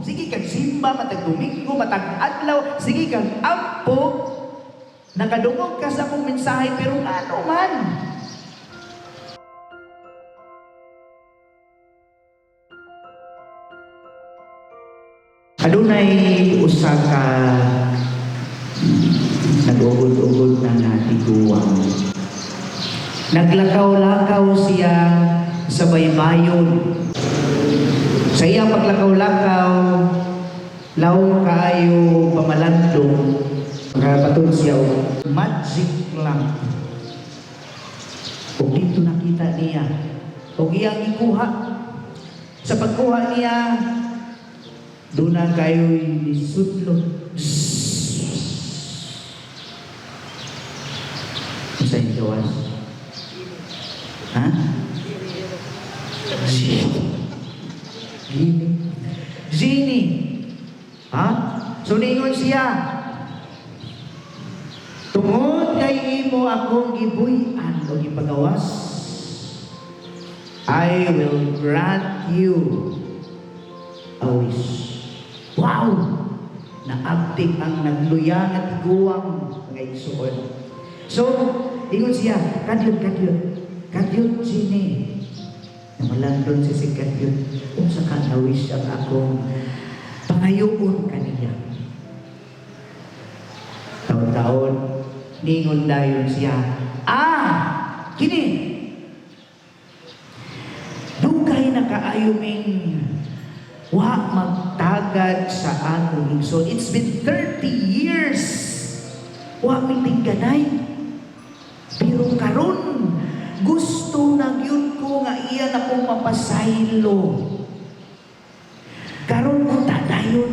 sige kang simba, matag Domingo, matag adlaw, sige kang ampo, nakadungog ka sa akong mensahe, pero ano man. Adunay usa ka nag-ugod-ugod na natiguang. Naglakaw-lakaw siya sa baybayon. Sa iyang paglakaw-lakaw, law kaayo pamalandong, magkapatod siya o magic lang. O dito nakita niya, o iyang ikuha. Sa pagkuha niya, doon na kayo'y isudlot. Sa yung gawas? Ha? Genie. Ha? So ningon siya, tungod kay imo akong gibuy-an o gipagawas, I will grant you a wish. Wow! Naabtik ang nagluyang at iguang mga igsuon. So, ingon siya, kadyot, Genie. Namalandon si kadyot. Kung sa kanawis ang akong pangayoon kaniya. Taon-taon, ningon dayon siya, kini! Dugay na kaayuming wa magtagad sa akong igsoon. It's been 30 years. Wa mitingganay. Pero karon gusto na gyud ko nga iya na kong mapasaylo. Karon ko tadayon.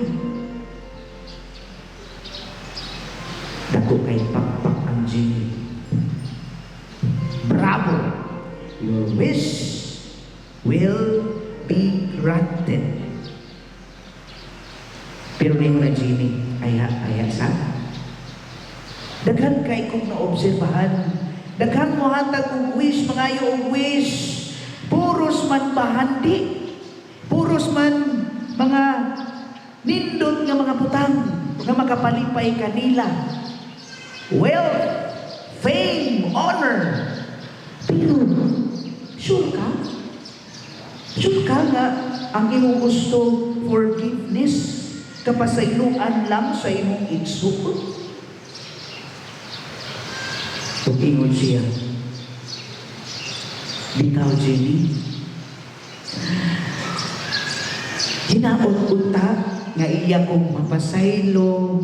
Dako kay pakpak ang Genie. Bravo! Your wish will be granted. Pero ngayon na Genie, aya sa daghan kay kong naobserbahan. Daghan mo hatag og wish, mangayo og wish. Puros man bahandi. Puros man mga nindot nga mga butang nga makapalipay kanila. Wealth, fame, honor. Pero, sure ka? Sure ka nga ang imong gusto forgiveness kapasayloan lang sa imong igsuon? Ingon siya, bitaw Genie, hinaon unta nga iya kong mapasaylo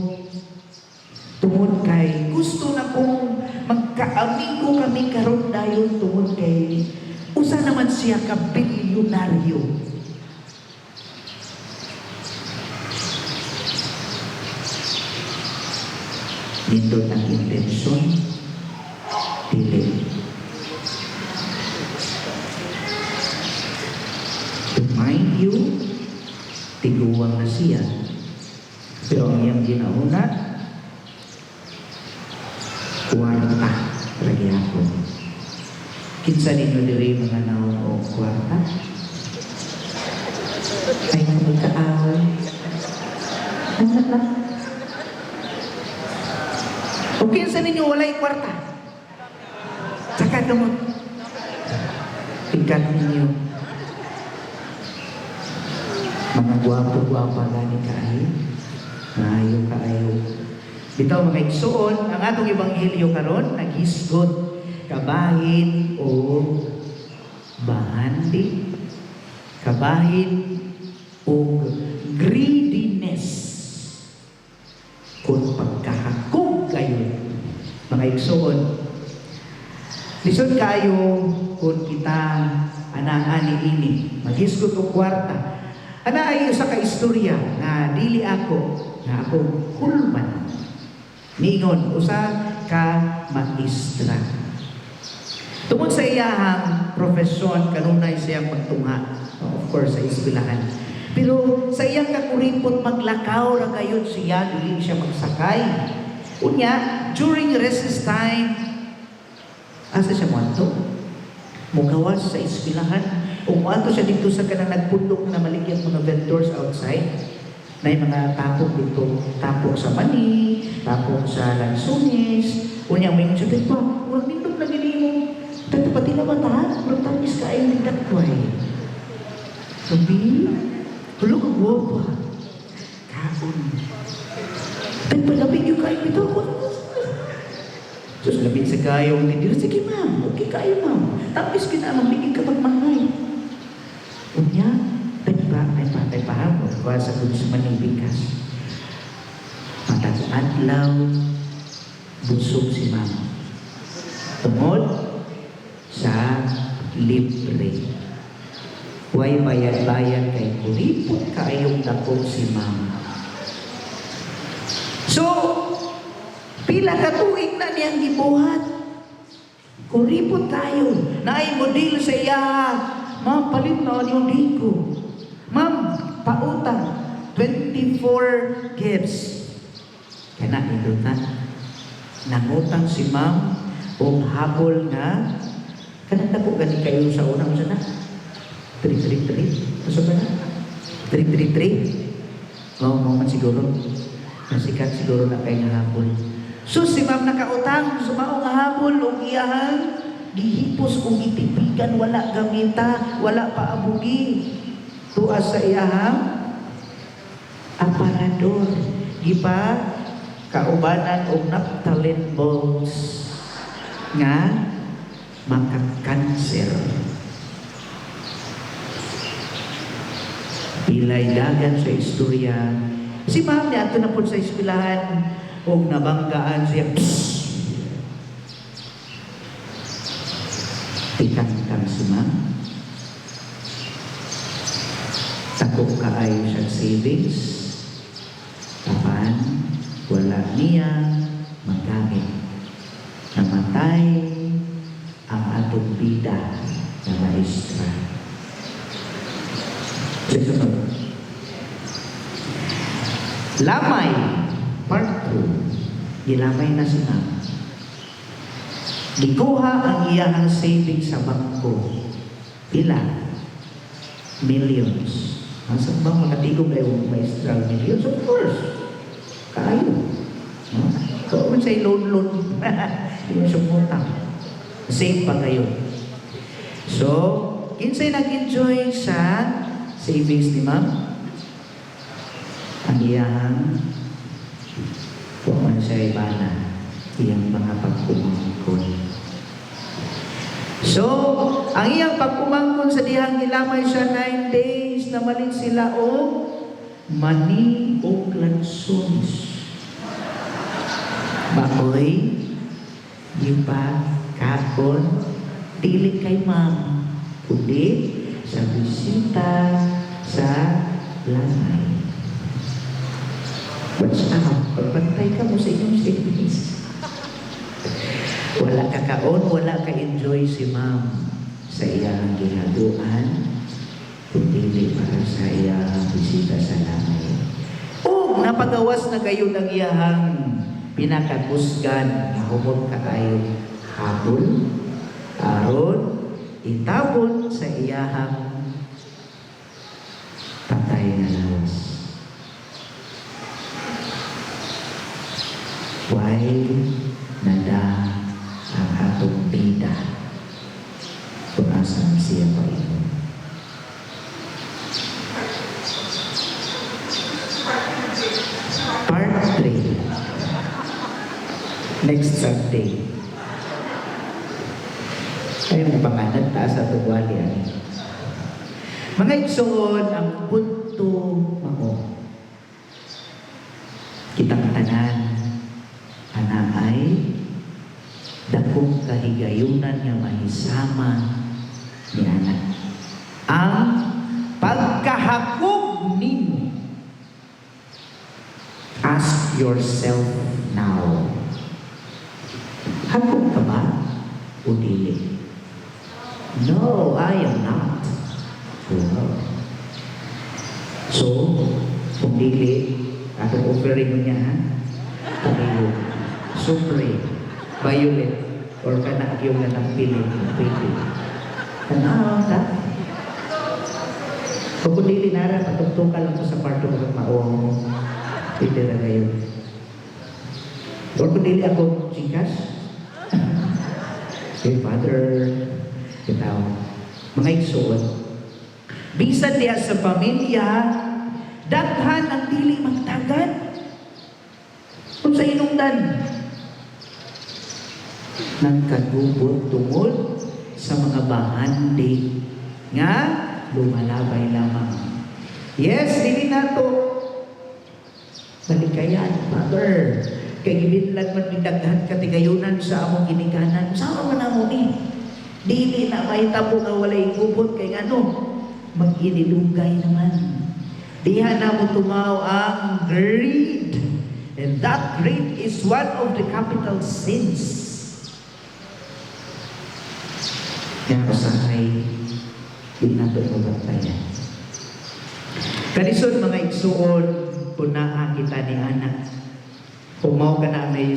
tungod kay gusto na kong magkaamigo kami karon dayon tungod kay usa naman siya ka bilyonaryo. Nindot ang intensyon, dili. To mind you, tiguang na siya. Pero ang iyang ginauna, kwarta. Lagi ako. Kinsa ninyo diri mga naong o kwarta? Ay, magkaaway. O kinsa ninyo walay kwarta? Saka naman, tingkat ninyo, mga gwapo-gwapa gani kaayo, kaayo. Bitaw mga igsuon, ang atong ebanghelyo karon naghisgot, kabahin o bahandi, kabahin o greediness, kung pagkahakog kayo, mga igsuon. Lisod kayo kung kita anang-ani ini, maghisgot o kwarta. Ana ay usa ka istorya na dili ako, na ako hulman. Ningon, usa ka maestra. Tungod sa iyahang profesyon, kanunay siyang pagtungha. Of course, sa eskwelahan. Pero sa iyang kakuripot maglakaw ra kayon siya, dili siya magsakay. Unya, during recess time, asa siya muadto? Mugawas sa eskwelahan. O muadto siya dito sa kanang nagpundok na maligyan mga vendors outside. Na mga tapok dito, tapok sa mani, tapok sa lansunis, unyang may mga sabi pa, huwag nindog na ginimo. Tato pati na mata, huwag tapis ka ay nagdakway. Sabi, hulo ka guwapa. Kaon. Tagpalapin yung kayo ito. Sus, labit sa kayo. Hindi, sige ma'am, okay kayo ma'am. Tapos kita, mamigin ka magmangay. Unya, tay paham ko sa kudus manibigas. Matag-adlaw, busog si mama. Tungod sa libre. Huwag bayad-bayad kay kuripot kaayong dakong si mama. So, pila ka tuig na niyang gibuhat. Kuripot tayo. Naay model sa iya. Ma'am, palit na yung diko. Ma'am, pautang. 24 gifts. Kaya na, indutan. Nangutang si ma'am o habol na kananda po gani kayo sa unang sana. 333. Pasok ka na? 333. Oo, mo man siguro. Nasikat siguro na kayo nga habol. So, si ma'am nakautang. Sumao nga habol o iyahan. Gihipos kung itipigan, wala gamita, wala paabugi. Tuas sa iyahang aparador. Gipa, kaubanan o naptalin balls nga makakanser. Pilay dagan sa istorya. Si ma'am niya, ito na po sa eskwelahan, o nabanggaan siya, tikang si ma'am. Takot kaayo siya savings. Kapan, wala niya magamit. Namatay ang atong bida na maestra. Lamay, part 2. Gilamay na si ma'am. Gikuha ang iyang savings sa bangko. Pila? Millions. Asa bang makatigong kayo maestral millions? Of course. Kaayo. Kung man sa'y loan. Yung sumutang. Save pa kayo. So, kinsay nag-enjoy sa savings ni ma'am? Ang iyang kung man sa'y bana. Iyang mga pagkumangkon. So, ang iyang pagkumangkon sa dihang gilamay siya 9 days na malin sila o mani o lansunis. Bakoy, gipa, kapon, dili kay ma'am, kundi sa bisita sa lamay. Watch out, pagbantay ka mo sa inyong savings. Wala ka kaon, wala ka enjoy si ma'am sa iyang ginaduan, kundi para sa iyang bisita sa lamay. O napagawas na kayo ng iyang pinakakusgan na humot ka kayo hapon, aron, itabon sa iyang patay na lawas. Why nada ang atong bida kung asan siya pa ito. Part 3. Next Sunday. Ay, pangalan taas sa tuwali. Mga igsoon, ang punto ako. Kitang tanan, anay, dakong kahigayunan nga mahisama ni anak. Ang pagkahakog nimo. Ask yourself now. Hakog ka ba o dili? No, I am not. So, kung dili, atong offering mo niya, ha? Pagkayo, supre, violet, or kanak yung nanang piling, pwede. Tanaw, ta? Kung dili nara, patugtukan lang ko sa kwarto ng maong. Pwede na kayo. Or kung dili ako chikas. Hey, Father, itaw. Mga igsoon. Bisan diya sa pamilya, daghan ang dili magtagad. Kung sa inungdan, nagkagubot tungod sa mga bahandi nga lumalabay lamang. Yes, dili na to balikayan, Father. Kay gibinlan man bidaghan katigayunan sa among ginikanan. Sama man amo ni. Dili na mahitabo nga walay gubot kay ngano mag-inilugay naman. Diha na mo tumaw ang greed. And that greed is one of the capital sins. Kaya usahay, di nato mabantayan. Kanisod mga igsuon, punaa kita ni anak. Pumaw ka na may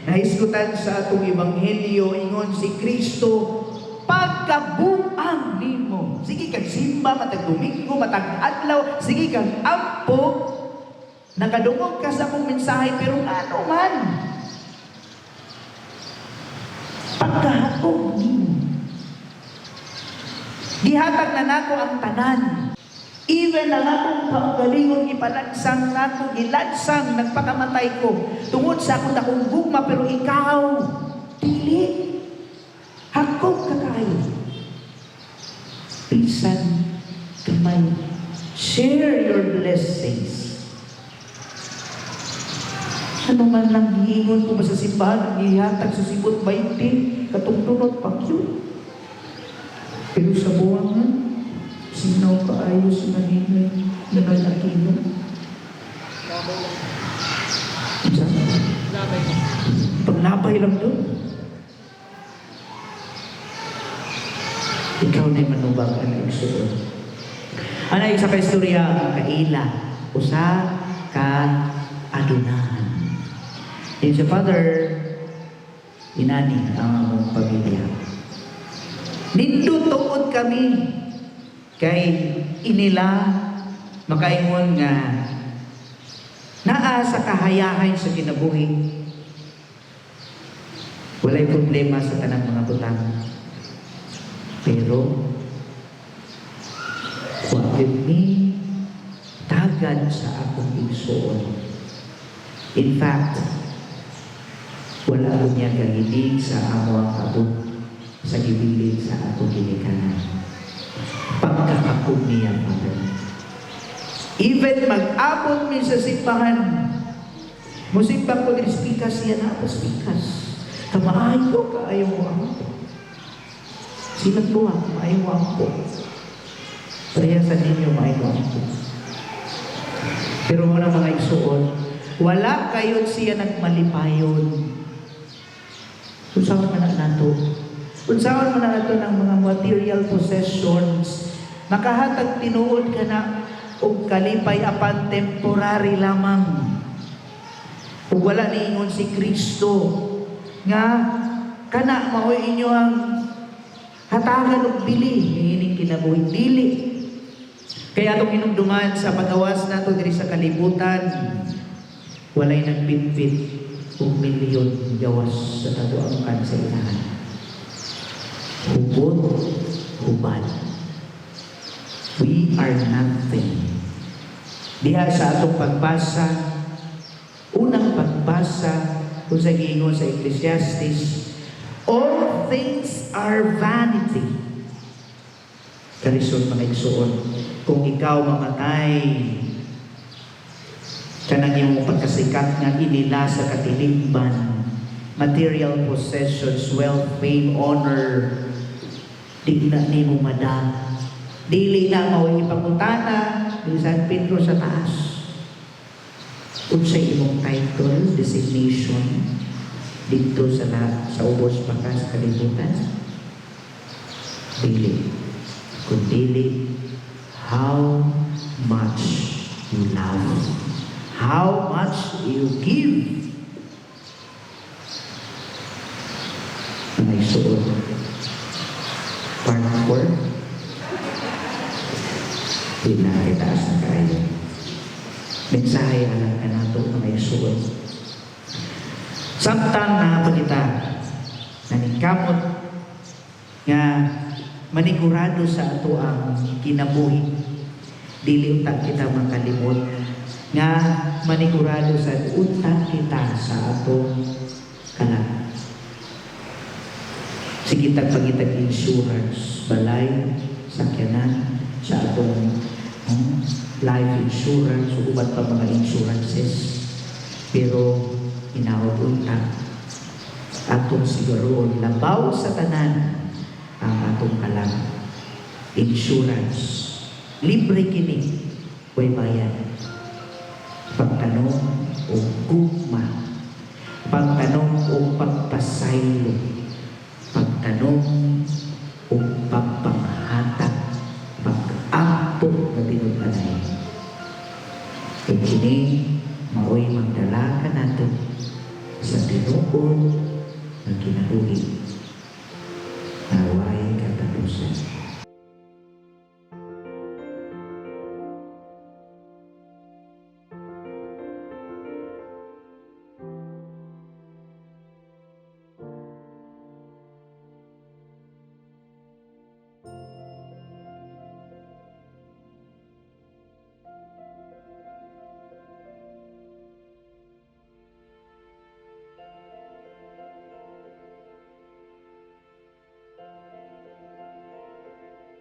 nahisgutan sa atong ebanghelyo, ingon si Kristo, pagkabuang nimo. Sige kag simba, matag Domingo, matag adlaw, sige kag ampo, nakadungog ka sa mong mensahe, pero ano man, pagkahatog nimo. Gihatag na nako ang tanan. Even ang akong kaugalingon ipalansang nako, gilansang, nagpakamatay ko. Tungod sa akong dakong gugma, pero ikaw, dili. Hakog ka kayo. Pisan kamay. Share your blessings. Ano man lang hiingon ko sa simbahan, ang ihatag sa sibot 20, katungtunod pang yun. Pero sa buwangan, sinaw kaayos maningay na nalakino. Paglabay lang doon. Ikaw na'y manubag ang igsuon. Ano yung sa kaistorya, kaila, usa ka adunahan. Yung sa Father, inani ang among pamilya. Nindot tuod kami kay inila makaingon nga naa sa kahayahan sa kinabuhi. Walay problema sa tanang mga butang. Pero wakit ni tagad sa akong igsoon. In fact, wala ko niya kahilig sa amo ang abot sa gibilid sa akong ginikanan. Pagkakakog niya, Father. Even mag-abot mi sa simbahan, musimbang ko din spikas siya na ako spikas. Kamaayo ka, ayaw mo ako. Sinag buha, maayo mo ako. Parehasan ninyo, maayo mo ako. Pero muna mga igsuon, wala kayo siya nagmalipayon. Usawan man na nato. Usawan man na nato ng mga material possessions. Makahatag tinuod ka na o kalipay apan temporary lamang. O wala niingon si Kristo nga kana maoy inyo ang hatagan og bili ining kinabuhi dili. Kaya atong hinumduman sa pagawas nato diri sa kalibutan, walay nagpitpit og milyon gawas sa tato ang kansa ilahan. Hubot, hubad. We are nothing. Diha sa atong pagbasa, unang pagbasa kung sa giingon sa Ecclesiastes, all things are vanity. Karisod mga igsuon, kung ikaw mamatay, kanang iyong pagkasikat nga inila sa katilingban, material possessions, wealth, fame, honor, di na ni mo madala. Dili na mao ipangutana ni San Pedro sa taas. Unsay imong title, designation dito sa ubos pa ka sa kalibutan? Dili. Kung dili, how much you love, how much you give. May suot. Part 4. Pinakitaas na kayo. Mensahe alam ka nato mga isuon. Samtang na kita naningkamot nga manigurado sa ato ang kinabuhi. Dili utak kita makalimot nga manigurado sa utak kita sa ato kanan. Sige pagitag insurance, balay, sakyanan sa atong life insurance o ubat pa mga insurances. Pero inawag utak atong siguroon labaw sa tanan ang atong kalang insurance. Libre kini, way bayan. Pagtanong o gugma, pagtanong o pagpasaylo, pagtanong o pagpanghatag, pag-ampo na tinutulay. E kini, mao'y magdala ka nato sa tinuod ng kinabuhi. Naway katapusan.